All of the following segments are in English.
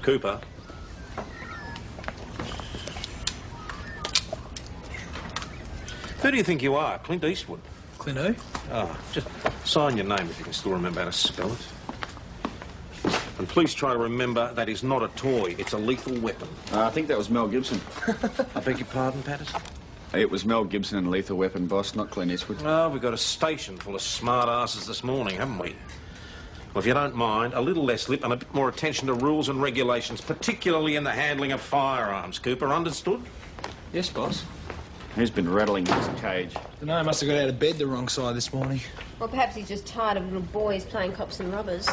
Cooper. Who do you think you are? Clint Eastwood? Clint who? Oh, just sign your name if you can still remember how to spell it. And please try to remember that is not a toy. It's a lethal weapon. I think that was Mel Gibson. I beg your pardon, Patterson? It was Mel Gibson and Lethal Weapon, boss, not Clint Eastwood. Oh, we've got a station full of smart asses this morning, haven't we? Well, if you don't mind, a little less lip and a bit more attention to rules and regulations, particularly in the handling of firearms. Cooper, understood? Yes, boss. He's been rattling his cage. Dunno, I must have got out of bed the wrong side this morning. Or perhaps he's just tired of little boys playing cops and robbers.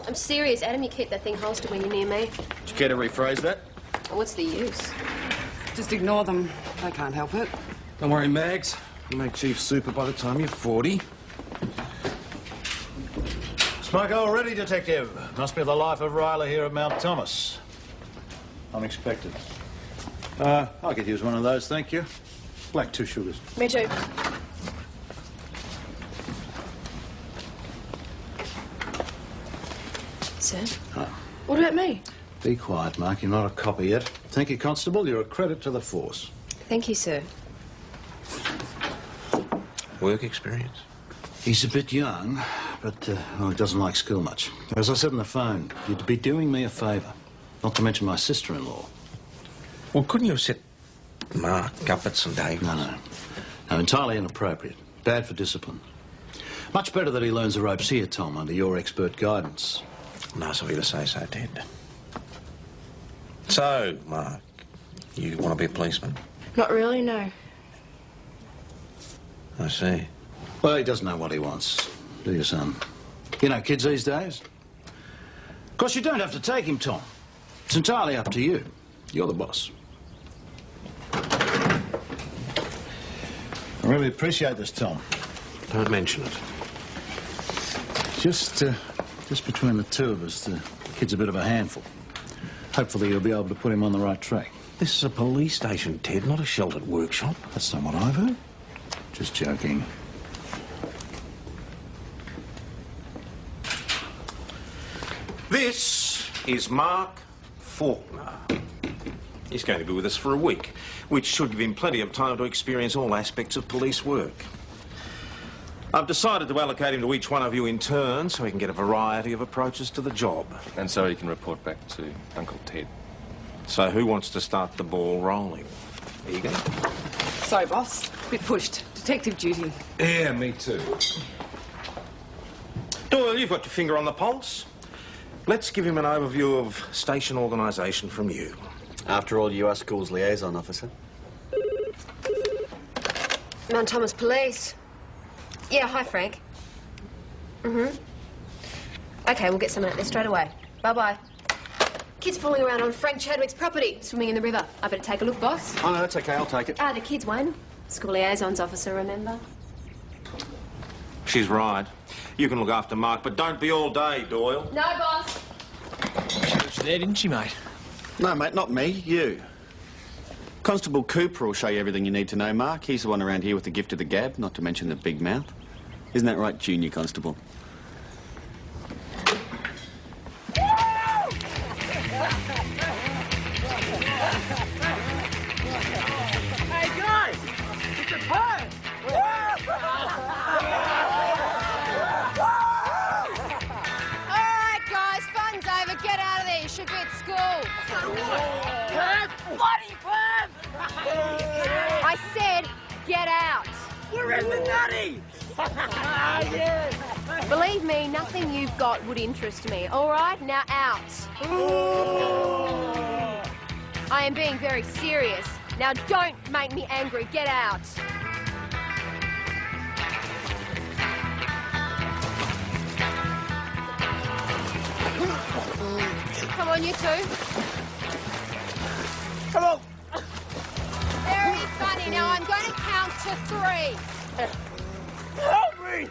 I'm serious, Adam, you keep that thing holstered when you're near me. Did you care to rephrase that? Well, what's the use? Just ignore them. They can't help it. Don't worry, Mags. You make Chief Super by the time you're 40. Smoke already, Detective. Must be the life of Riley here at Mount Thomas. Unexpected. I could use one of those, thank you. Black 2 sugars. Me too. Sir? What about me? Be quiet, Mark. You're not a copper yet. Thank you, Constable. You're a credit to the force. Thank you, sir. Work experience? He's a bit young, but well, he doesn't like school much. As I said on the phone, you'd be doing me a favour. Not to mention my sister-in-law. Well, couldn't you have set Mark up at St David's? No, entirely inappropriate. Bad for discipline. Much better that he learns the ropes here, Tom, under your expert guidance. Nice of you to say so, Ted. So, Mark, you want to be a policeman? Not really, no. I see. Well, he doesn't know what he wants, do you, son? You know, kids these days. Of course, you don't have to take him, Tom. It's entirely up to you. You're the boss. I really appreciate this, Tom. Don't mention it. Just between the two of us, the kid's a bit of a handful. Hopefully you'll be able to put him on the right track. This is a police station, Ted, not a sheltered workshop. That's not what I've heard. Just joking. This is Mark Faulkner. He's going to be with us for a week, which should give him plenty of time to experience all aspects of police work. I've decided to allocate him to each one of you in turn so he can get a variety of approaches to the job. And so he can report back to Uncle Ted. So who wants to start the ball rolling? Egan? Sorry, boss. Bit pushed. Detective duty. Yeah, me too. Doyle, you've got your finger on the pulse. Let's give him an overview of station organisation from you. After all, you are school's liaison officer. Mount Thomas Police. Yeah, hi, Frank. Okay, we'll get someone out there straight away. Bye-bye. Kids fooling around on Frank Chadwick's property, swimming in the river. I better take a look, boss. Oh, no, that's okay. I'll take it. The kids won. School liaisons officer, remember? She's right. You can look after Mark, but don't be all day, Doyle. No, boss. She left you there, didn't she, mate? No, mate, not me. You. Constable Cooper will show you everything you need to know, Mark. He's the one around here with the gift of the gab, not to mention the big mouth. Isn't that right, Junior Constable? Hey, guys! It's a pie! All right, guys, fun's over. Get out of there. You should be at school. Perv! Bloody perv! I said, get out. We're in the nutty! Yes! Believe me, nothing you've got would interest me. All right, now out. I am being very serious. Now don't make me angry. Get out. Come on, you two. Come on! Very funny. Now I'm going to count to 3. Help me!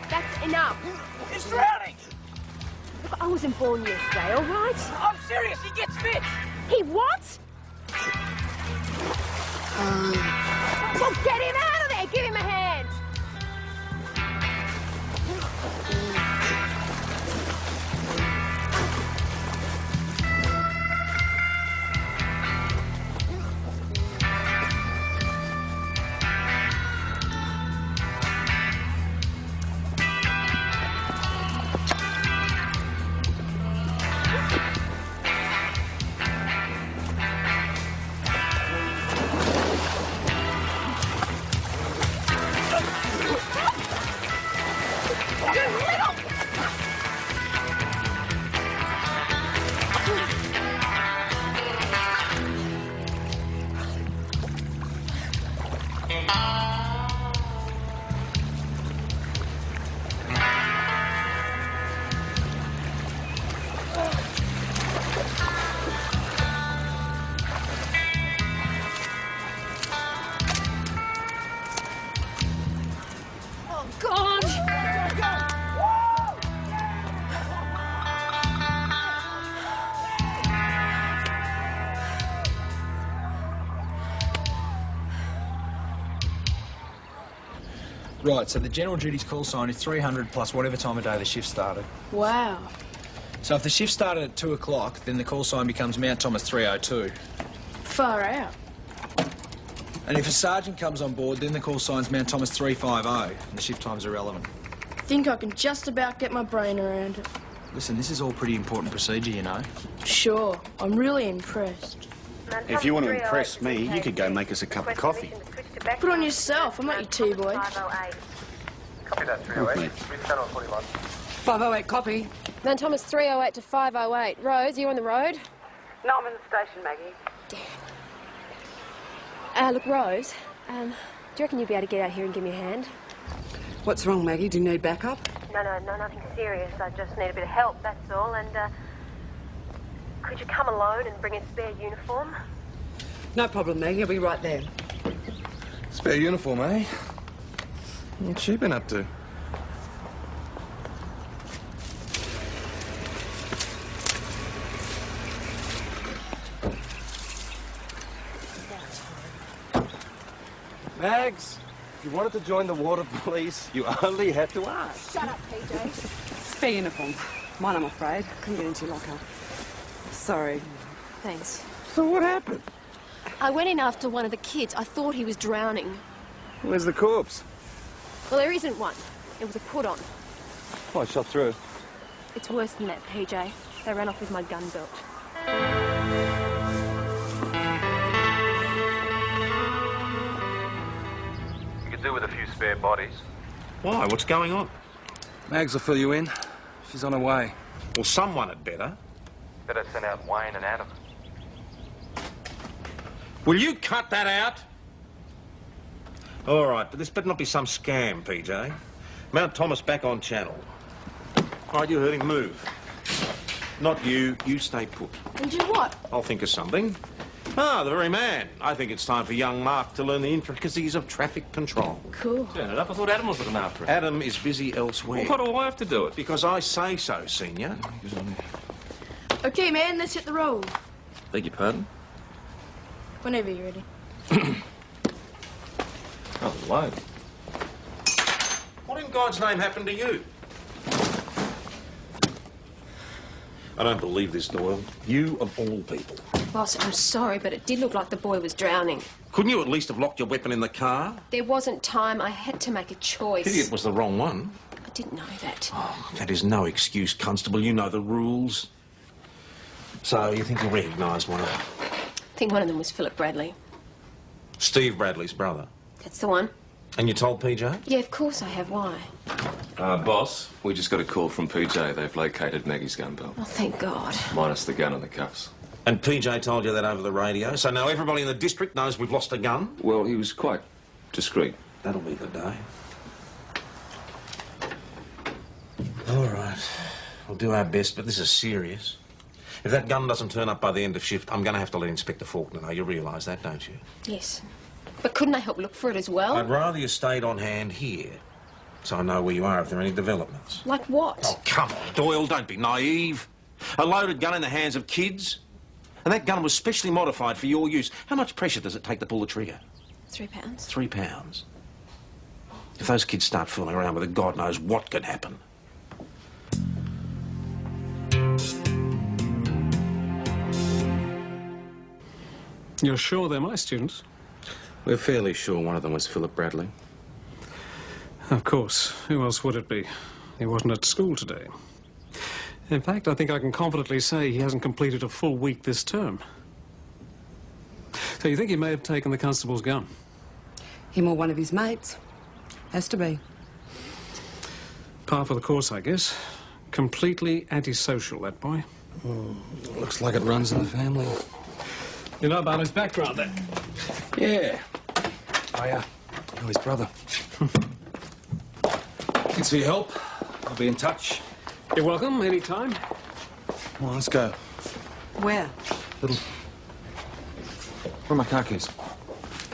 That's enough. He's drowning! Look, I wasn't born yesterday, all right? I'm serious, he gets fit! He what? Well, get him out of there! Give him a hand! Oh, God! Right, so the general duties call sign is 300 plus whatever time of day the shift started. Wow. So if the shift started at 2 o'clock, then the call sign becomes Mount Thomas 302. Far out. And if a sergeant comes on board, then the call sign's Mount Thomas 350, and the shift time's irrelevant. Think I can just about get my brain around it. Listen, this is all pretty important procedure, you know. Sure, I'm really impressed. If you want to impress me, you could go make us a cup of coffee. Put on yourself, I'm not your tea boy. Copy that, 308. 41. 508, copy. Mount Thomas 308 to 508. Rose, you on the road? No, I'm in the station, Maggie. Look, Rose, do you reckon you'll be able to get out here and give me a hand? What's wrong, Maggie? Do you need backup? No, nothing serious. I just need a bit of help, that's all. And, could you come alone and bring a spare uniform? No problem, Maggie. I'll be right there. Spare uniform, eh? What's she been up to? Mags, if you wanted to join the water police, you only had to ask. Shut up, PJ. Spare uniform. Mine, I'm afraid. Couldn't get into your locker. Sorry. Thanks. So what happened? I went in after one of the kids. I thought he was drowning. Where's the corpse? Well, there isn't one. It was a put-on. Oh, I shot through. It's worse than that, PJ. They ran off with my gun belt. You could do with a few spare bodies. Why? What's going on? Mags will fill you in. She's on her way. Well, someone had better. Better send out Wayne and Adam. Will you cut that out? All right, but this better not be some scam, PJ. Mount Thomas back on channel. All right, you heard him. Move. Not you. You stay put. And do what? I'll think of something. Ah, the very man. I think it's time for young Mark to learn the intricacies of traffic control. Cool. Turn it up. I thought Adam was looking after it. Adam is busy elsewhere. Well, why do I have to do it? Because I say so, Senior. Okay, man, let's hit the road. Beg your pardon? Whenever you're ready. Oh, load. What in God's name happened to you? I don't believe this, Doyle. You of all people. Boss, I'm sorry, but it did look like the boy was drowning. Couldn't you at least have locked your weapon in the car? There wasn't time. I had to make a choice. Pity it was the wrong one. I didn't know that. Oh, that is no excuse, Constable. You know the rules. So, you think you recognised one of them? I think one of them was Philip Bradley. Steve Bradley's brother. That's the one. And you told PJ? Yeah, of course I have. Why? Boss, we just got a call from PJ. They've located Maggie's gun belt. Oh, thank God. Minus the gun and the cuffs. And PJ told you that over the radio, so now everybody in the district knows we've lost a gun? Well, he was quite discreet. That'll be the day. All right. We'll do our best, but this is serious. If that gun doesn't turn up by the end of shift, I'm going to have to let Inspector Faulkner know. You realise that, don't you? Yes. But couldn't I help look for it as well? I'd rather you stayed on hand here, so I know where you are if there are any developments. Like what? Oh, come on, Doyle, don't be naive. A loaded gun in the hands of kids? And that gun was specially modified for your use. How much pressure does it take to pull the trigger? £3. £3. If those kids start fooling around with it, God knows what could happen. You're sure they're my students? We're fairly sure one of them was Philip Bradley. Of course. Who else would it be? He wasn't at school today. In fact, I think I can confidently say he hasn't completed a full week this term. So you think he may have taken the constable's gun? Him or one of his mates. Has to be. Par for the course, I guess. Completely antisocial, that boy. Looks like it runs in the family. You know about his background, then? Yeah. Oh, yeah. Oh, his brother. Thanks for your help. I'll be in touch. You're welcome, anytime. Come on, let's go. Where? Where are my car keys?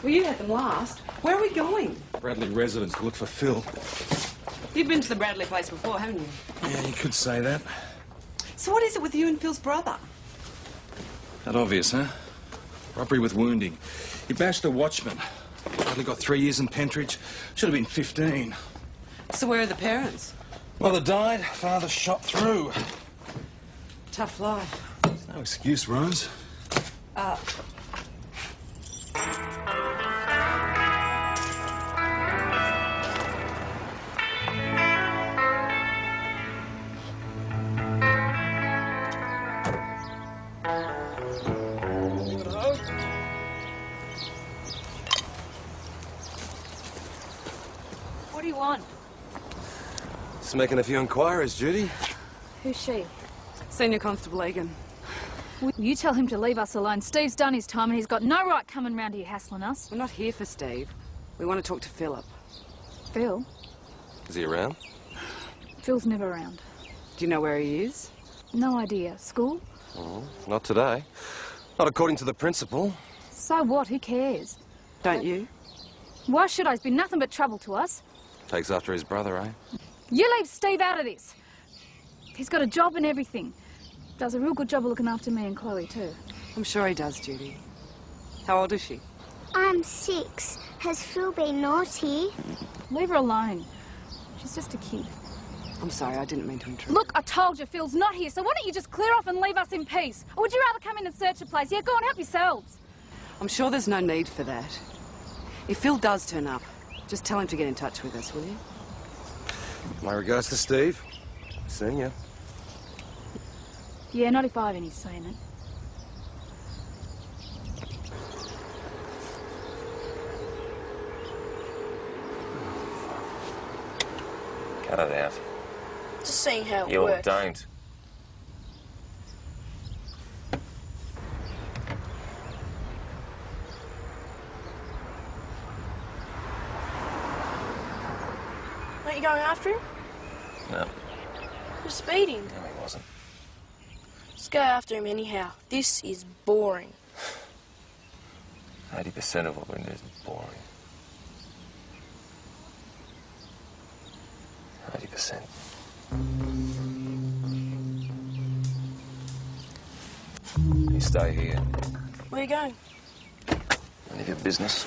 Well, you had them last. Where are we going? Bradley residence to look for Phil. You've been to the Bradley place before, haven't you? Yeah, you could say that. So what is it with you and Phil's brother? Not obvious, huh? Robbery with wounding. He bashed a watchman. Bradley got 3 years in Pentridge. Should have been 15. So where are the parents? Mother died, father shot through. Tough life. No excuse, Rose. What do you want? Just making a few inquiries, Judy. Who's she? Senior Constable Egan. You tell him to leave us alone. Steve's done his time and he's got no right coming round here hassling us. We're not here for Steve. We want to talk to Philip. Phil? Is he around? Phil's never around. Do you know where he is? No idea. School? Oh, not today. Not according to the principal. So what? Who cares? Don't you? Why should I? It's been nothing but trouble to us. Takes after his brother, eh? You leave Steve out of this. He's got a job and everything. Does a real good job of looking after me and Chloe, too. I'm sure he does, Judy. How old is she? I'm 6. Has Phil been naughty? Leave her alone. She's just a kid. I'm sorry, I didn't mean to intrude. Look, I told you Phil's not here, so why don't you just clear off and leave us in peace? Or would you rather come in and search the place? Yeah, go on, help yourselves. I'm sure there's no need for that. If Phil does turn up, just tell him to get in touch with us, will you? My regards to Steve. Senior. Yeah, not if I have any say in it. Cut it out. Just seeing how it You works. don't. Aren't you going after him? No, You're speeding. no, he wasn't. Let's go after him anyhow. This is boring. 80% of what we do is boring. 80%. You stay here. Where are you going? None of your business.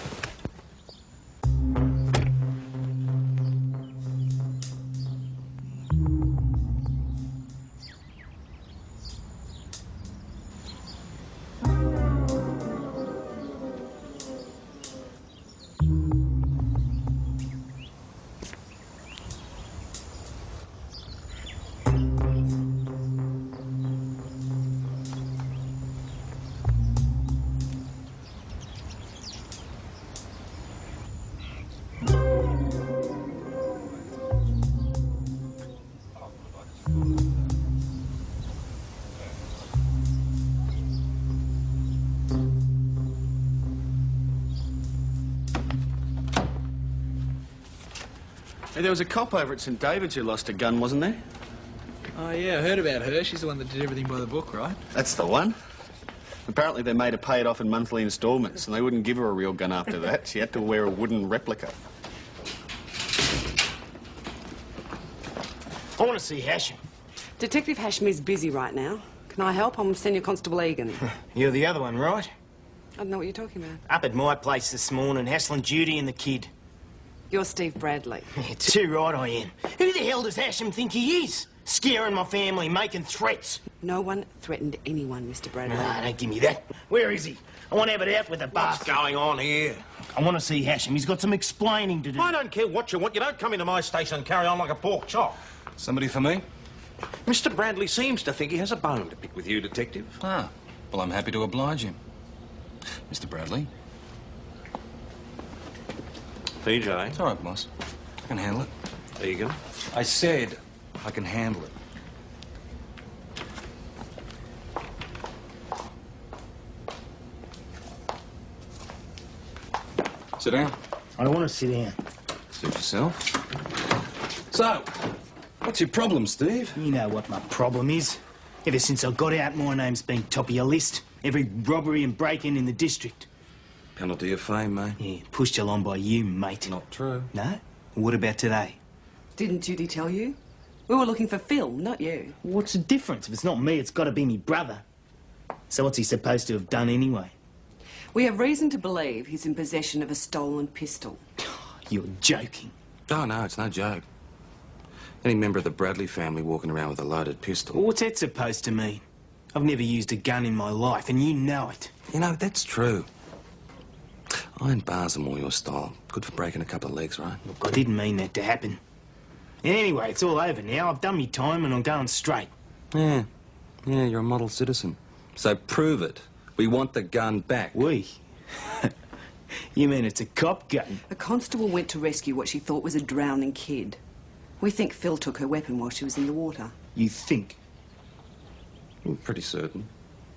Hey, there was a cop over at St David's who lost a gun, wasn't there? Oh, yeah, I heard about her. She's the one that did everything by the book, right? That's the one. Apparently they made her pay it off in monthly instalments, and they wouldn't give her a real gun after that. She had to wear a wooden replica. I want to see Hashim. Detective Hashim is busy right now. Can I help? I'm Senior Constable Egan. You're the other one, right? I don't know what you're talking about. Up at my place this morning, hassling Judy and the kid. You're Steve Bradley. Yeah, too right I am. Who the hell does Hashim think he is? Scaring my family, making threats. No one threatened anyone, Mr. Bradley. Nah, don't give me that. Where is he? I want to have it out with the What's bastard. going on here? I want to see Hashim. He's got some explaining to do. I don't care what you want. You don't come into my station and carry on like a pork chop. Somebody for me? Mr. Bradley seems to think he has a bone to pick with you, Detective. Ah, well, I'm happy to oblige him. Mr. Bradley. PJ. It's all right, boss. I can handle it. Egan. I said I can handle it. Sit down. I don't want to sit down. Suit yourself. So, what's your problem, Steve? You know what my problem is. Ever since I got out, my name's been top of your list. Every robbery and break-in in the district. Penalty of fame, mate. Yeah, pushed along by you, mate. Not true. No? What about today? Didn't Judy tell you? We were looking for Phil, not you. What's the difference? If it's not me, it's got to be me brother. So what's he supposed to have done anyway? We have reason to believe he's in possession of a stolen pistol. You're joking. Oh, no, it's no joke. Any member of the Bradley family walking around with a loaded pistol. Well, what's that supposed to mean? I've never used a gun in my life, and you know it. You know, that's true. Iron bars are more your style. Good for breaking a couple of legs, right? Look, I didn't mean that to happen. Anyway, it's all over now. I've done me time, and I'm going straight. Yeah, you're a model citizen. So prove it. We want the gun back. We? You mean it's a cop gun? A constable went to rescue what she thought was a drowning kid. We think Phil took her weapon while she was in the water. You think? I'm pretty certain.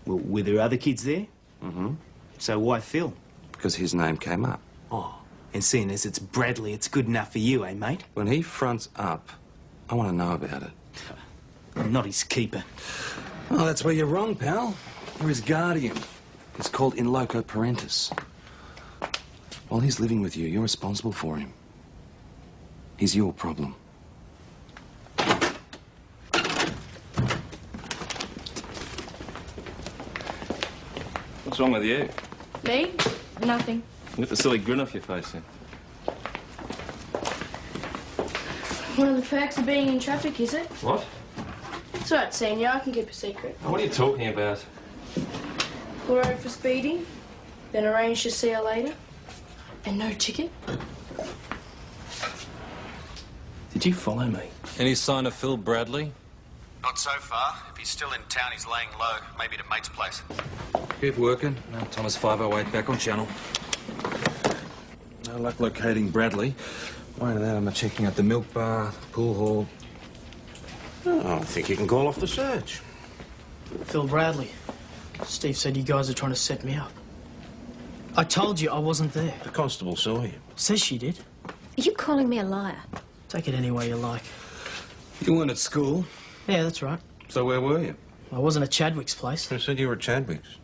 Well, were there other kids there? Mm-hmm. So why Phil? Because his name came up. Oh, and seeing as it's Bradley, it's good enough for you, eh, mate? When he fronts up, I want to know about it. I'm not his keeper. Oh, that's where you're wrong, pal. You're his guardian. It's called in loco parentis. While he's living with you, you're responsible for him. He's your problem. What's wrong with you? Me? Nothing. Get the silly grin off your face then. One of the perks of being in traffic, is it? What? It's all right, Senior. I can keep a secret. What are you talking about? Pull over for speeding, then arrange to see her later, and no ticket. Did you follow me? Any sign of Phil Bradley? Not so far. If he's still in town, he's laying low. Maybe at a mate's place. Keep working. Mount Thomas 508 back on channel. No luck locating Bradley. Why that, I'm checking out the milk bar, pool hall. Oh, I think you can call off the search. Phil Bradley. Steve said you guys are trying to set me up. I told you I wasn't there. The constable saw you. Says she did. Are you calling me a liar? Take it any way you like. You weren't at school. Yeah, that's right. So where were you? I wasn't at Chadwick's place. Who said you were at Chadwick's?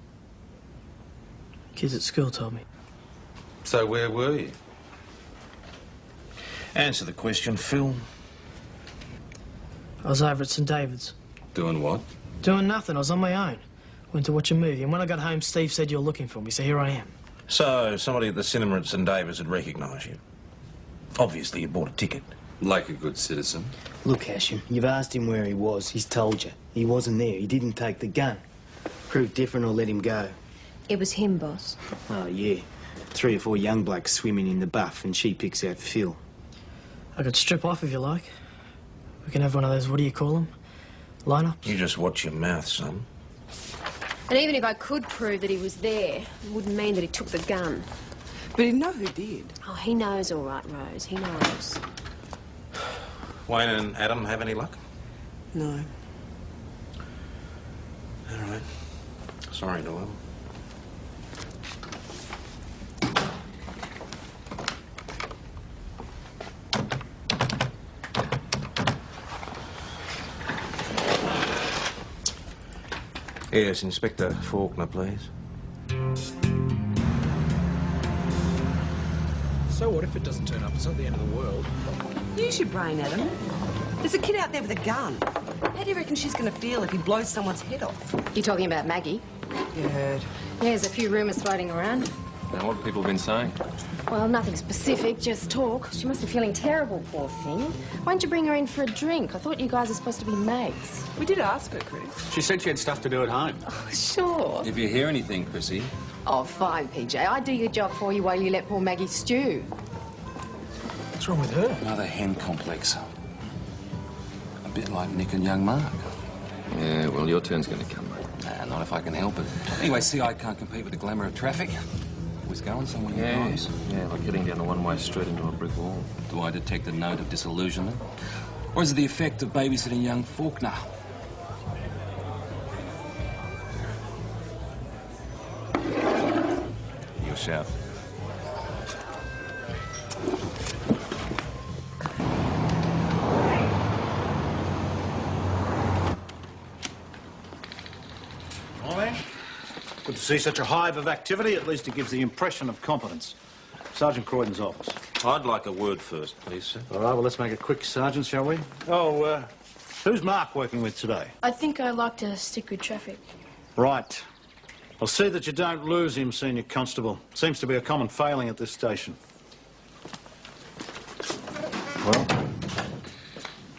Kids at school told me. So where were you? Answer the question, Phil. I was over at St David's. Doing what? Doing nothing. I was on my own. Went to watch a movie, and when I got home, Steve said you're looking for me, so here I am. So, somebody at the cinema at St David's had recognised you. Obviously, you bought a ticket. Like a good citizen. Look, Hashim, you've asked him where he was. He's told you. He wasn't there. He didn't take the gun. Prove different or let him go. It was him, boss. Oh, yeah. 3 or 4 young blokes swimming in the buff, and she picks out Phil. I could strip off if you like. We can have one of those, what do you call them? Line-ups? You just watch your mouth, son. And even if I could prove that he was there, it wouldn't mean that he took the gun. But he'd know who did. Oh, he knows all right, Rose. He knows. Wayne and Adam have any luck? No. All right. Sorry, Noel. Yes, Inspector Faulkner, please. So what if it doesn't turn up? It's not the end of the world. Use your brain, Adam. There's a kid out there with a gun. How do you reckon she's going to feel if he blows someone's head off? You talking about Maggie? You heard. Yeah, there's a few rumours floating around. Now, what have people been saying? Well, nothing specific, just talk. She must be feeling terrible, poor thing. Why don't you bring her in for a drink? I thought you guys are supposed to be mates. We did ask her, Chris. She said she had stuff to do at home. Oh, sure. If you hear anything, Chrissy. Oh, fine, PJ. I'd do your job for you while you let poor Maggie stew. What's wrong with her? Another hen complex. A bit like Nick and young Mark. Yeah, well, your turn's going to come, mate. Nah, not if I can help it. Anyway, CI can't compete with the glamour of traffic. Always going somewhere nice. Yeah, like heading down a one-way street into a brick wall. Do I detect a note of disillusionment? Or is it the effect of babysitting young Faulkner? Your shout. to see such a hive of activity. At least it gives the impression of competence. Sergeant Croydon's office. I'd like a word first, please, sir. All right, well, let's make it quick, Sergeant, shall we? Oh, who's Mark working with today? I think I like to stick with traffic. Right. I'll see that you don't lose him, Senior Constable. Seems to be a common failing at this station. Well?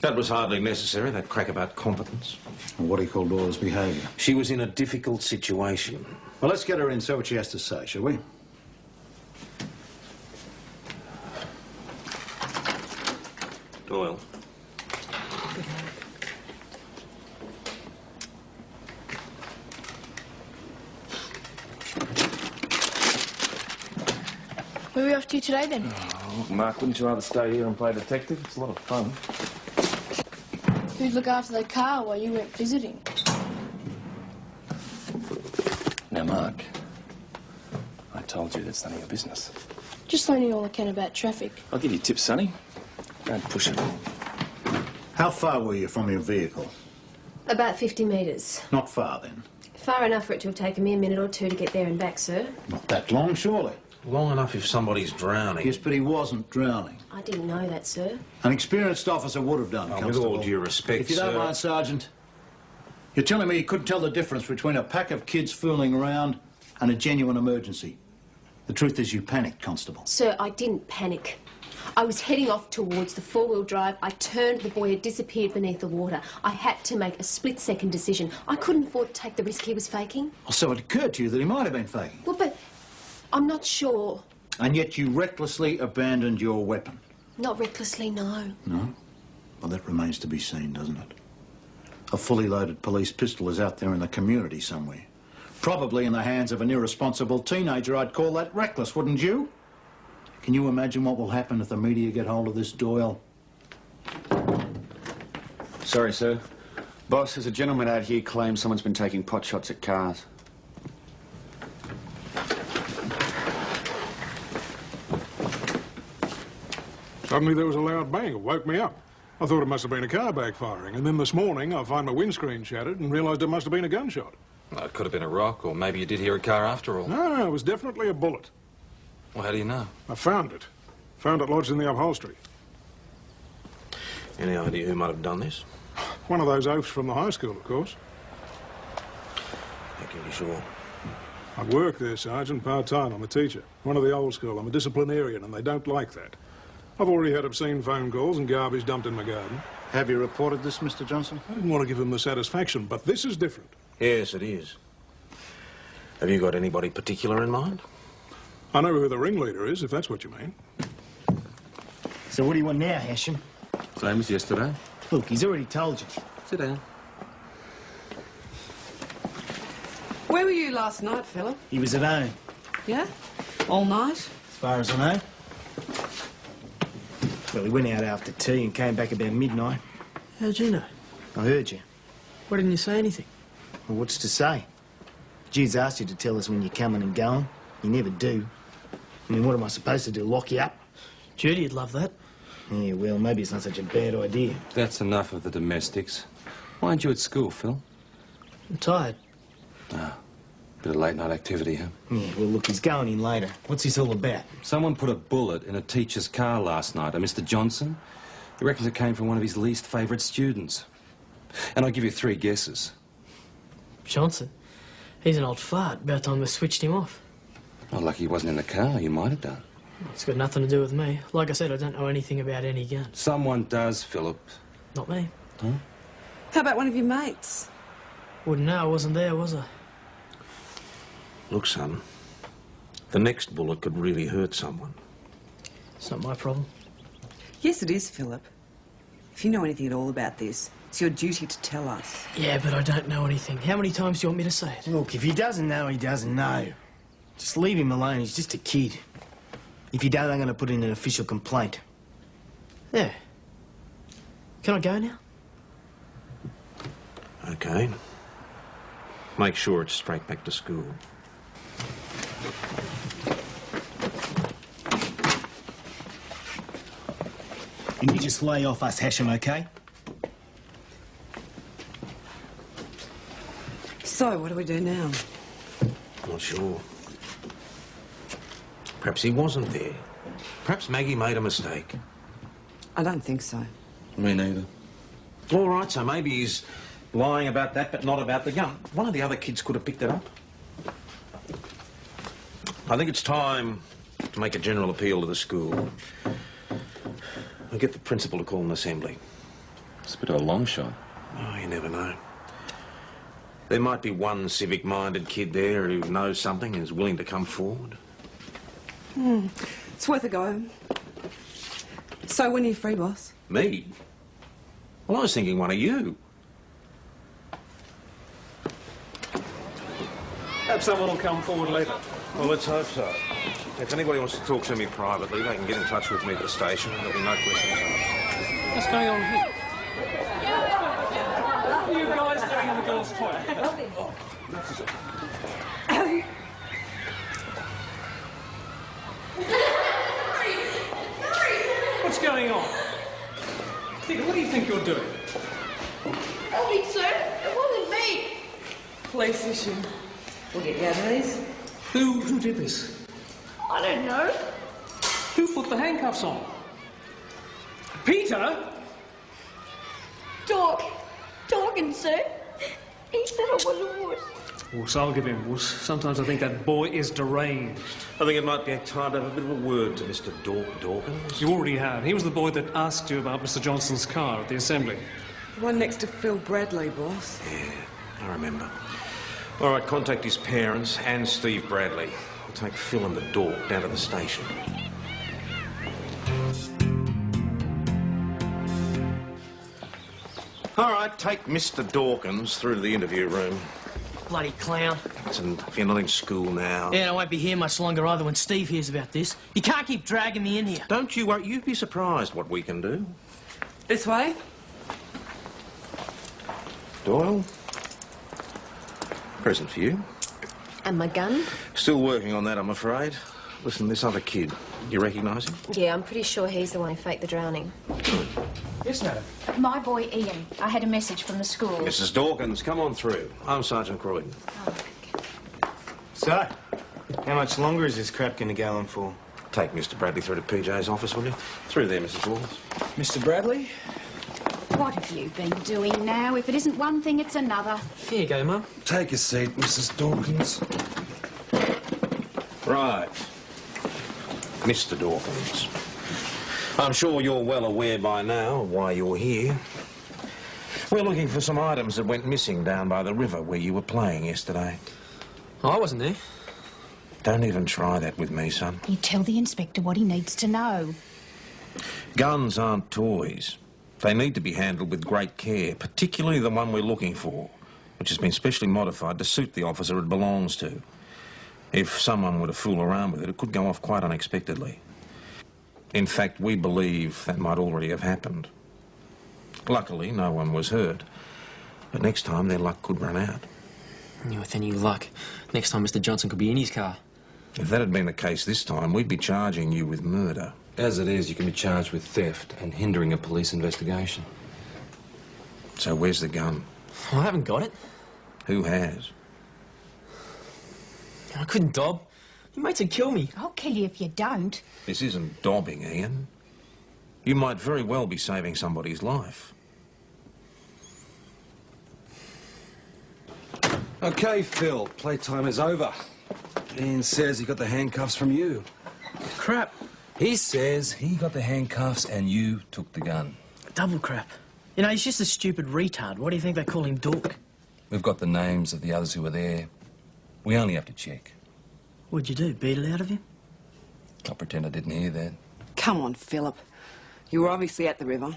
That was hardly necessary, that crack about competence. And what do you call Doyle's behaviour? She was in a difficult situation. Well, let's get her in, see what she has to say, shall we? Doyle. Where are we off to today, then? Oh, Mark, wouldn't you rather stay here and play detective? It's a lot of fun. Who'd look after the car while you went visiting? Now, Mark, I told you that's none of your business. Just learning all I can about traffic. I'll give you tips, Sonny. Don't push it. How far were you from your vehicle? About 50 metres. Not far, then. Far enough for it to have taken me a minute or two to get there and back, sir. Not that long, surely. Long enough if somebody's drowning. Yes, but he wasn't drowning. I didn't know that, sir. An experienced officer would have done, With Constable. all due respect, If you don't sir. mind, Sergeant, you're telling me you couldn't tell the difference between a pack of kids fooling around and a genuine emergency. The truth is you panicked, Constable. Sir, I didn't panic. I was heading off towards the four-wheel drive. I turned, the boy had disappeared beneath the water. I had to make a split-second decision. I couldn't afford to take the risk he was faking. Oh, so it occurred to you that he might have been faking. Well, but I'm not sure. And yet you recklessly abandoned your weapon. Not recklessly, no. No? Well, that remains to be seen, doesn't it? A fully loaded police pistol is out there in the community somewhere. Probably in the hands of an irresponsible teenager. I'd call that reckless, wouldn't you? Can you imagine what will happen if the media get hold of this, Doyle? Sorry, sir. Boss, there's a gentleman out here claims someone's been taking pot shots at cars. Suddenly there was a loud bang. It woke me up. I thought it must have been a car backfiring, and then this morning I find my windscreen shattered and realised it must have been a gunshot. Well, it could have been a rock, or maybe you did hear a car after all. No, it was definitely a bullet. Well, how do you know? I found it. Found it lodged in the upholstery. Any idea who might have done this? One of those oafs from the high school, of course. How can you be sure? I work there, Sergeant, part-time. I'm a teacher. One of the old school. I'm a disciplinarian, and they don't like that. I've already had obscene phone calls and garbage dumped in my garden. Have you reported this, Mr. Johnson? I didn't want to give them the satisfaction, but this is different. Yes, it is. Have you got anybody particular in mind? I know who the ringleader is, if that's what you mean. So what do you want now, Hashem? Same as yesterday. Look, he's already told you. Sit down. Where were you last night, fella? He was at home, Yeah? All night? as far as I know. Well, he went out after tea and came back about midnight. How'd you know? I heard you. Why didn't you say anything? Well, what's to say? Jude's asked you to tell us when you're coming and going. You never do. I mean, what am I supposed to do, lock you up? Judy'd love that. Yeah, well, maybe it's not such a bad idea. That's enough of the domestics. Why aren't you at school, Phil? I'm tired. Ah, bit of late-night activity, huh? Yeah, well, look, he's going in later. What's this all about? Someone put a bullet in a teacher's car last night, a Mr. Johnson. He reckons it came from one of his least favourite students. And I'll give you 3 guesses. Johnson? He's an old fart. About time we switched him off. Oh, lucky he wasn't in the car. You might have done. It's got nothing to do with me. Like I said, I don't know anything about any guns. Someone does, Philip. Not me. Huh? How about one of your mates? Wouldn't know. I wasn't there, was I? Look, son, the next bullet could really hurt someone. It's not my problem. Yes, it is, Philip. If you know anything at all about this, it's your duty to tell us. Yeah, but I don't know anything. How many times do you want me to say it? Look, if he doesn't know, he doesn't know. Just leave him alone. He's just a kid. If you don't, I'm going to put in an official complaint. There. Can I go now? Okay. Make sure it's straight back to school. And you just lay off us, Hashem, okay? So, what do we do now? not sure. Perhaps he wasn't there. Perhaps Maggie made a mistake. I don't think so. Me neither. All right, so maybe he's lying about that, but not about the gun. One of the other kids could have picked it up. I think it's time to make a general appeal to the school. I'll get the principal to call an assembly. It's a bit of a long shot. Oh, you never know. There might be one civic-minded kid there who knows something and is willing to come forward. It's worth a go. So when are you free, boss? Me? Well, I was thinking one of you. Perhaps someone will come forward later. Well, let's hope so. If anybody wants to talk to me privately, they can get in touch with me at the station. There'll be no questions asked. What's going on here? What are you guys doing in the girls' toilet? What's going on? Tigger, what do you think you're doing? Help sir. It wasn't me. Police issue. We'll get you out of these. Who did this? I don't know. Who put the handcuffs on? Peter? Dawkins, sir. He said it was a wuss. Wuss, I'll give him wuss. Sometimes I think that boy is deranged. I think it might be time to have a bit of a word to Mr. Dawkins. You already have. He was the boy that asked you about Mr. Johnson's car at the assembly. The one next to Phil Bradley, boss. Yeah, I remember. All right, contact his parents and Steve Bradley. We'll take Phil and the Dork down to the station. All right, take Mr. Dawkins through to the interview room. Bloody clown. Listen, if you're not in school now... Yeah, and I won't be here much longer either when Steve hears about this. You can't keep dragging me in here. Don't you worry. You'd be surprised what we can do. This way? Doyle? Present for you. And my gun? Still working on that, I'm afraid. Listen, this other kid, you recognise him? Yeah, I'm pretty sure he's the one who faked the drowning. Yes, madam. My boy Ian. I had a message from the school. Mrs. Dawkins, come on through. I'm Sergeant Croydon. So, how much longer is this crap going to go on for? Take Mr. Bradley through to PJ's office, will you? Through there, Mrs. Wallace. Mr. Bradley? What have you been doing now? If it isn't one thing, it's another. Here you go, Mum. Take a seat, Mrs. Dawkins. Right. Mr. Dawkins. I'm sure you're well aware by now of why you're here. We're looking for some items that went missing down by the river where you were playing yesterday. Oh, I wasn't there. Don't even try that with me, son. You tell the inspector what he needs to know. Guns aren't toys. They need to be handled with great care, particularly the one we're looking for, which has been specially modified to suit the officer it belongs to. If someone were to fool around with it, it could go off quite unexpectedly. In fact, we believe that might already have happened. Luckily, no one was hurt. But next time, their luck could run out. Yeah, with any luck, next time Mr. Johnson could be in his car. If that had been the case this time, we'd be charging you with murder. As it is, you can be charged with theft and hindering a police investigation. So where's the gun? I haven't got it. Who has? I couldn't dob. Your mates would kill me. I'll kill you if you don't. This isn't dobbing, Ian. You might very well be saving somebody's life. OK, Phil. Playtime is over. Ian says he got the handcuffs from you. Crap. He says he got the handcuffs and you took the gun. Double crap. You know, he's just a stupid retard. Why do you think they call him Dork? We've got the names of the others who were there. We only have to check. What'd you do, beat it out of him? I'll pretend I didn't hear that. Come on, Philip. You were obviously at the river.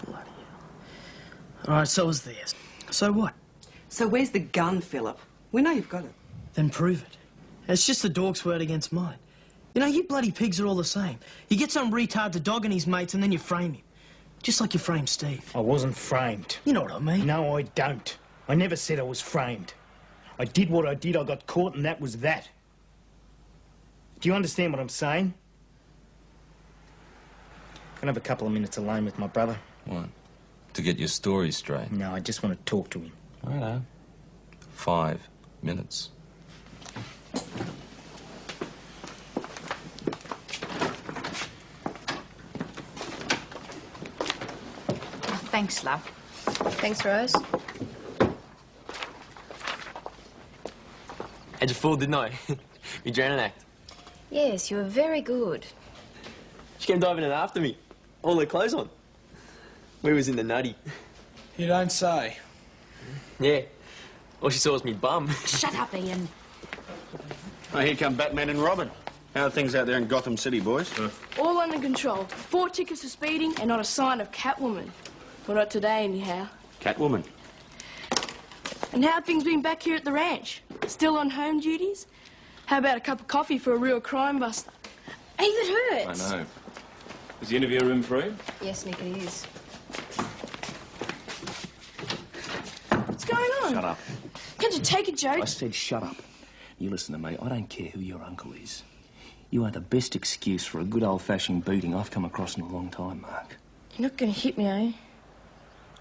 Bloody hell. All right, so was theirs. So what? So where's the gun, Philip? We know you've got it. Then prove it. It's just the Dork's word against mine. You know, you bloody pigs are all the same. You get some retard to dog and his mates and then you frame him. Just like you framed Steve. I wasn't framed. You know what I mean? No, I don't. I never said I was framed. I did what I did, I got caught, and that was that. Do you understand what I'm saying? Can I have a couple of minutes alone with my brother? What? To get your story straight? No, I just want to talk to him. Righto. 5. Minutes. Oh, thanks, love. Thanks, Rose. Had you fooled, didn't I? You drowned an act. Yes, you were very good. She came diving in after me. All her clothes on. We was in the nutty. You don't say. Yeah. All she saw was me bum. Shut up, Ian. Oh, here come Batman and Robin. How are things out there in Gotham City, boys? All under control. 4 tickets for speeding and not a sign of Catwoman. Well, not today, anyhow. Catwoman. And how have things been back here at the ranch? Still on home duties? How about a cup of coffee for a real crime buster? Hey, that hurts. I know. Is the interview room free? Yes, Nick, it is. What's going on? Shut up. Can't you take a joke? I said shut up. You listen to me. I don't care who your uncle is. You are the best excuse for a good old-fashioned beating I've come across in a long time, Mark. You're not going to hit me, eh?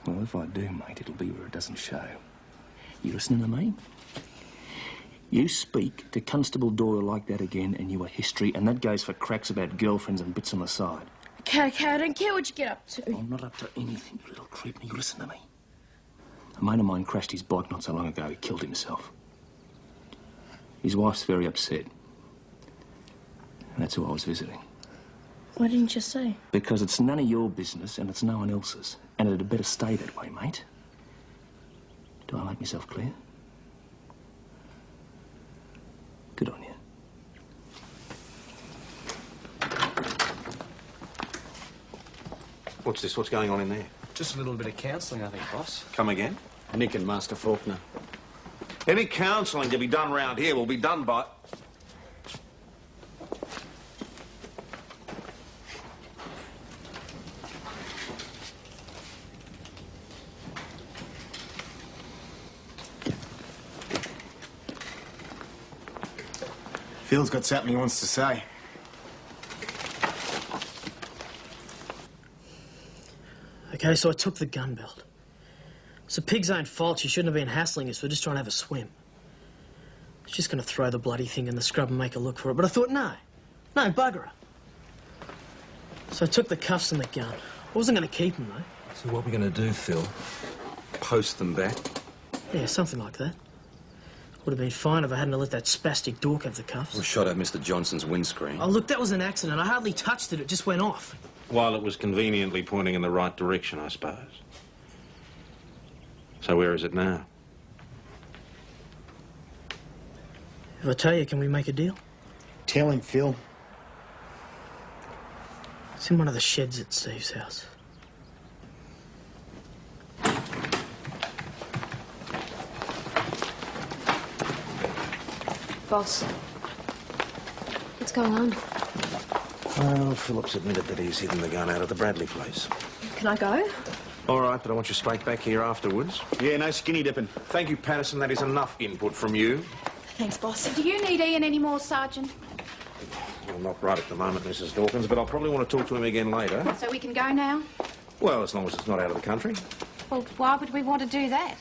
Well, if I do, mate, it'll be where it doesn't show. You listening to me? You speak to Constable Doyle like that again and you are history, and that goes for cracks about girlfriends and bits on the side. Okay, I don't care what you get up to. I'm not up to anything, you little creep. Now, you listen to me. A mate of mine crashed his bike not so long ago. He killed himself. His wife's very upset. And that's who I was visiting. Why didn't you say? Because it's none of your business and it's no one else's. And it'd better stay that way, mate. Do I make myself clear? Good on you. What's this? What's going on in there? Just a little bit of counselling, I think, boss. Come again? Nick and Master Faulkner. Any counselling to be done round here will be done by... Phil's got something he wants to say. Okay, so I took the gun belt. It's the pig's own fault. She shouldn't have been hassling us. We're just trying to have a swim. I was just going to throw the bloody thing in the scrub and make her look for it, but I thought, no, bugger her. So I took the cuffs and the gun. I wasn't going to keep them, though. So what are we going to do, Phil? Post them back? Yeah, something like that. Would have been fine if I hadn't let that spastic dork have the cuffs. We shot at Mr. Johnson's windscreen. Oh, look, that was an accident. I hardly touched it. It just went off. While it was conveniently pointing in the right direction, I suppose. So where is it now? If I tell you, can we make a deal? Tell him, Phil. It's in one of the sheds at Steve's house. Boss, what's going on? Well, Phillips admitted that he's hidden the gun out of the Bradley place. Can I go? All right, but I want you straight back here afterwards. Yeah, no skinny dipping. Thank you, Patterson. That is enough input from you. Thanks, boss. Do you need Ian anymore, Sergeant? Well, not right at the moment, Mrs. Dawkins, but I'll probably want to talk to him again later. So we can go now? Well, as long as it's not out of the country. Well, why would we want to do that?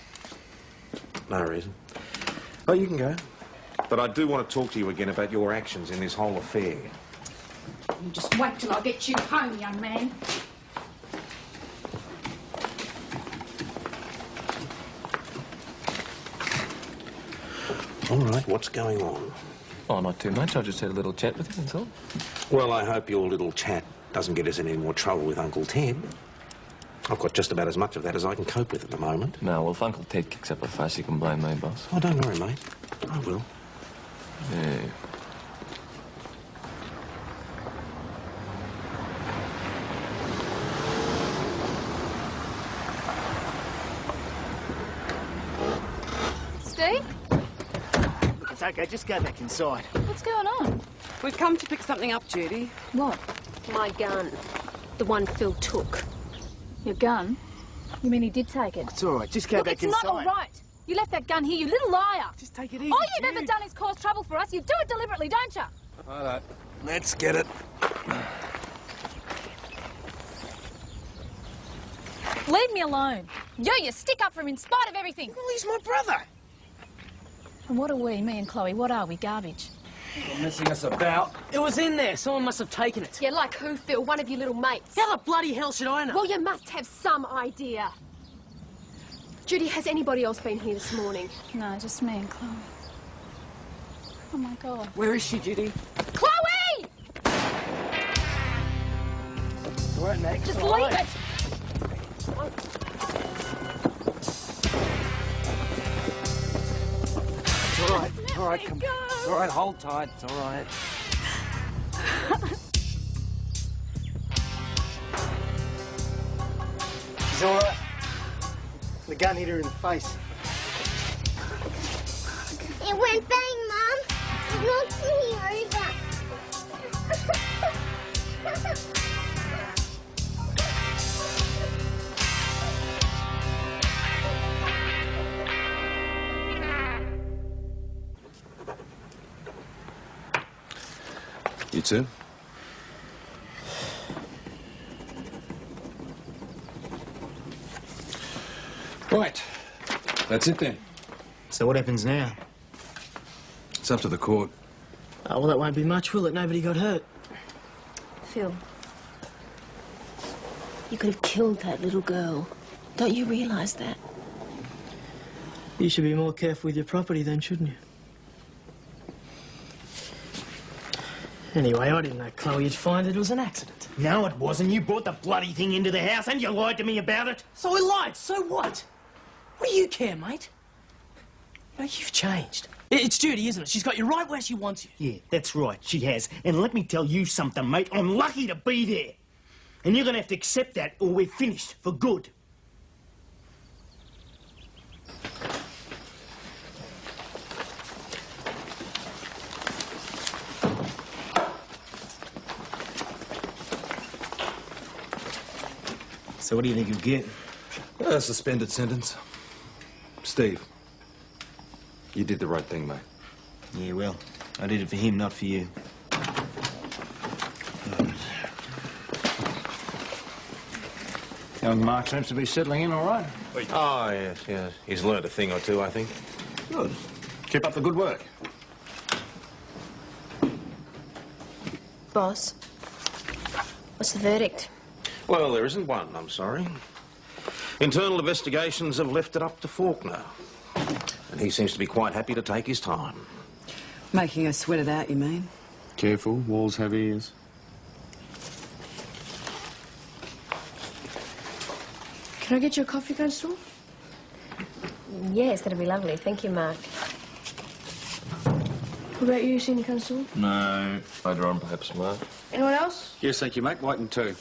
No reason. Oh, you can go. But I do want to talk to you again about your actions in this whole affair. You just wait till I get you home, young man. All right, what's going on? Oh, not too much. I just had a little chat with you, that's all. Well, I hope your little chat doesn't get us in any more trouble with Uncle Ted. I've got just about as much of that as I can cope with at the moment. No, well, if Uncle Ted kicks up a fuss, you can blame me, boss. Oh, don't worry, mate. I will. Yeah. Steve? Look, it's okay. Just go back inside. What's going on? We've come to pick something up, Judy. What? My gun. The one Phil took. Your gun? You mean he did take it? It's all right. Just go Look, back it's inside. not all right. You left that gun here, you little liar. Just take it easy, All you've Jude. ever done is cause trouble for us. You do it deliberately, don't you? All right. Let's get it. Leave me alone. You stick up for him in spite of everything. Well, he's my brother. And what are we, me and Chloe, what are we, garbage? You're messing us about. It was in there. Someone must have taken it. Yeah, like who, Phil? One of your little mates. How the bloody hell should I know? Well, you must have some idea. Judy, has anybody else been here this morning? No, just me and Chloe. Oh, my God. Where is she, Judy? Chloe! All right, Meg. Just all leave right. it! It's all right, come. It's all right, hold tight. It's all right. She's all right. The gun hit her in the face. It went bang, Mum. It knocked me over. You too? Right. That's it then. So what happens now? It's up to the court. Oh, well, that won't be much, will it? Nobody got hurt. Phil, you could have killed that little girl. Don't you realise that? You should be more careful with your property then, shouldn't you? Anyway, I didn't know Chloe would find it was an accident. No, it wasn't. You brought the bloody thing into the house and you lied to me about it. So I lied, so what? What do you care, mate? You know, you've changed. It's Judy, isn't it? She's got you right where she wants you. Yeah, that's right, she has. And let me tell you something, mate. I'm lucky to be there. And you're going to have to accept that or we're finished for good. So what do you think you'll get? A suspended sentence. Steve, you did the right thing, mate. Yeah, well, I did it for him, not for you. Young Mark seems to be settling in all right. Oh, yes. He's learned a thing or two, I think. Good. Keep up the good work. Boss, what's the verdict? Well, there isn't one, I'm sorry. Internal investigations have left it up to Faulkner. And he seems to be quite happy to take his time. Making her sweat it out, you mean? Careful, walls have ears. Can I get you a coffee, Constable? Yes, that'd be lovely. Thank you, Mark. What about you, Senior Constable? No. Later on, perhaps, Mark. Anyone else? Yes, thank you, mate. Whiten too.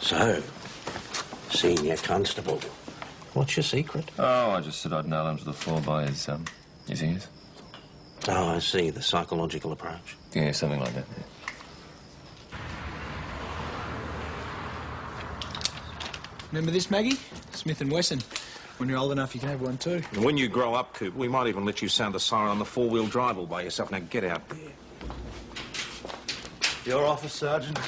So, Senior Constable, what's your secret? Oh, I just said I'd nail him to the floor by his ears. Oh, I see. The psychological approach. Yeah, something like that. Yeah. Remember this, Maggie? Smith & Wesson. When you're old enough, you can have one too. And when you grow up, Coop, we might even let you sound the siren on the four-wheel drive all by yourself. Now, get out there. Your office, Sergeant.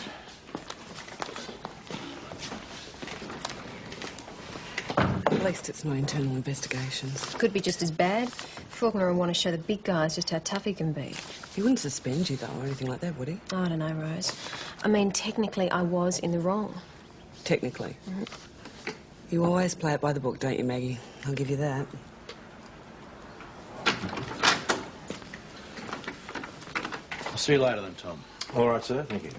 At least it's not internal investigations. Could be just as bad. Faulkner will want to show the big guys just how tough he can be. He wouldn't suspend you, though, or anything like that, would he? I don't know, Rose. I mean, technically, I was in the wrong. Technically. You always play it by the book, don't you, Maggie? I'll give you that. I'll see you later then, Tom. All right, sir. Thank you.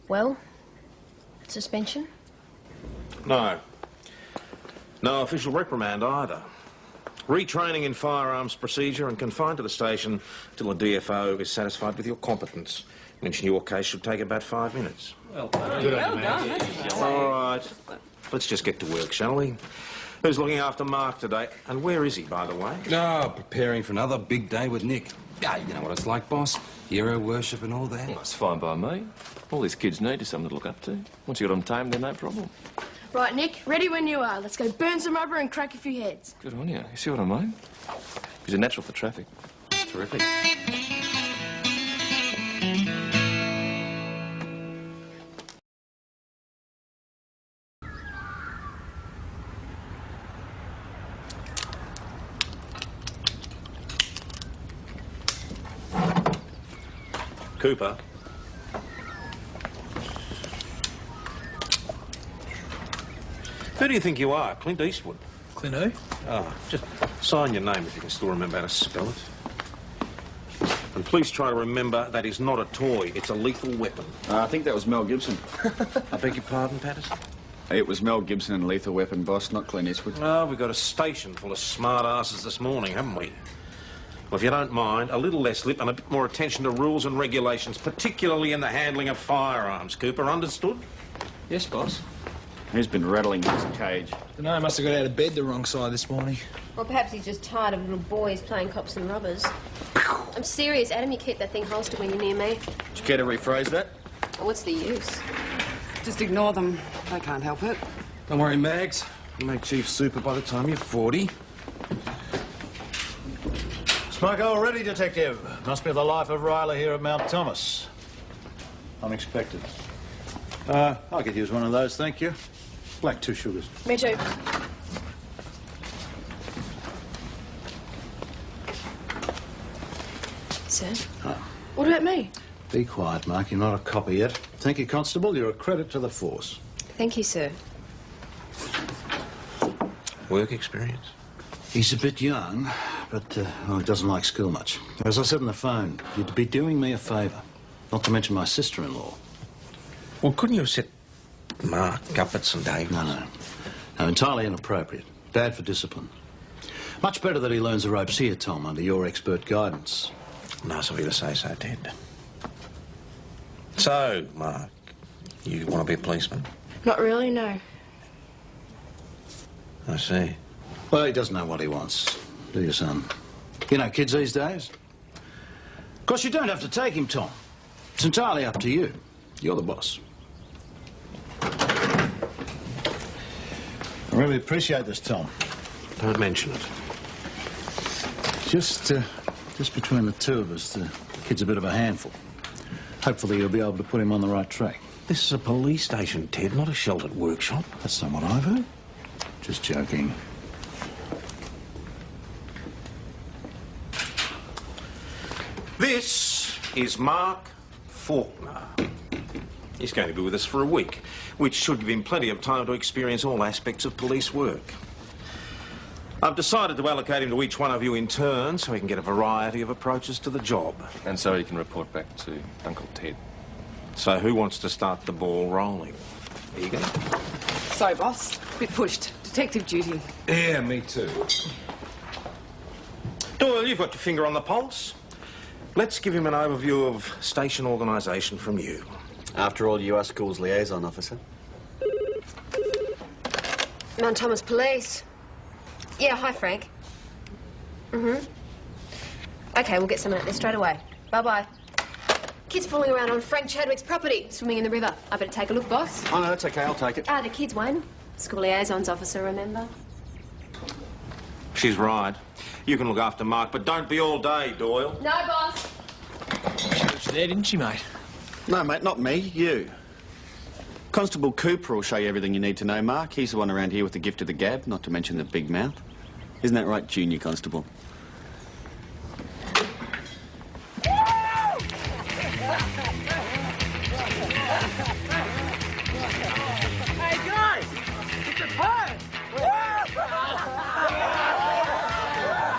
Well, suspension? No. No official reprimand either. Retraining in firearms procedure and confined to the station till the DFO is satisfied with your competence, which in your case should take about 5 minutes. Well done. All right. Let's just get to work, shall we? Who's looking after Mark today? And where is he, by the way? Oh, preparing for another big day with Nick. Yeah, you know what it's like, boss. Hero worship and all that. Well, it's fine by me. All these kids need is something to look up to. Once you got them tamed, they're no problem. Right, Nick, ready when you are. Let's go burn some rubber and crack a few heads. Good on you. You see what I mean? He's a natural for traffic. Terrific. Cooper. Who do you think you are? Clint Eastwood? Clint who? Oh, just sign your name if you can still remember how to spell it. And please try to remember that is not a toy, it's a lethal weapon. I think that was Mel Gibson. I beg your pardon, Patterson? It was Mel Gibson and Lethal Weapon, boss, not Clint Eastwood. Oh, we've got a station full of smart asses this morning, haven't we? Well, if you don't mind, a little less lip and a bit more attention to rules and regulations, particularly in the handling of firearms. Cooper, understood? Yes, boss. He's been rattling his cage. Dunno, must have got out of bed the wrong side this morning. Or perhaps he's just tired of little boys playing cops and robbers. I'm serious, Adam, you keep that thing holstered when you're near me. Did you care to rephrase that? Oh, what's the use? Just ignore them. They can't help it. Don't worry, Mags. You'll make Chief Super by the time you're 40. Smoke already, Detective. Must be the life of Riley here at Mount Thomas. Unexpected. I could use one of those, thank you. Black 2 sugars. Me too. Sir? What about me? Be quiet, Mark. You're not a copper yet. Thank you, Constable. You're a credit to the force. Thank you, sir. Work experience? He's a bit young, but well, he doesn't like school much. As I said on the phone, you'd be doing me a favour. Not to mention my sister-in-law. Well, couldn't you have set Mark up at St David's? No. No, entirely inappropriate. Bad for discipline. Much better that he learns the ropes here, Tom, under your expert guidance. Nice of you to say so, Ted. So, Mark, you want to be a policeman? Not really, no. I see. Well, he doesn't know what he wants, do you, son? You know, kids these days. Of course, you don't have to take him, Tom. It's entirely up to you. You're the boss. I really appreciate this, Tom. Don't mention it. Just between the two of us, the kid's a bit of a handful. Hopefully you'll be able to put him on the right track. This is a police station, Ted, not a sheltered workshop. That's not what I've heard. Just joking. This is Mark Faulkner. He's going to be with us for a week, which should give him plenty of time to experience all aspects of police work. I've decided to allocate him to each one of you in turn so he can get a variety of approaches to the job. And so he can report back to Uncle Ted. So who wants to start the ball rolling? Eager? Sorry, boss. Bit pushed. Detective duty. Yeah, me too. Doyle, you've got your finger on the pulse. Let's give him an overview of station organisation from you. After all, you are school's liaison officer. Mount Thomas Police. Yeah, hi, Frank. Okay, we'll get someone out there straight away. Bye-bye. Kids fooling around on Frank Chadwick's property, swimming in the river. I better take a look, boss. Oh, no, that's okay. I'll take it. The kids, Wayne. School liaisons officer, remember? She's right. You can look after Mark, but don't be all day, Doyle. No, boss. She was there, didn't she, mate? No, mate, not me. You. Constable Cooper will show you everything you need to know, Mark. He's the one around here with the gift of the gab, not to mention the big mouth. Isn't that right, Junior Constable?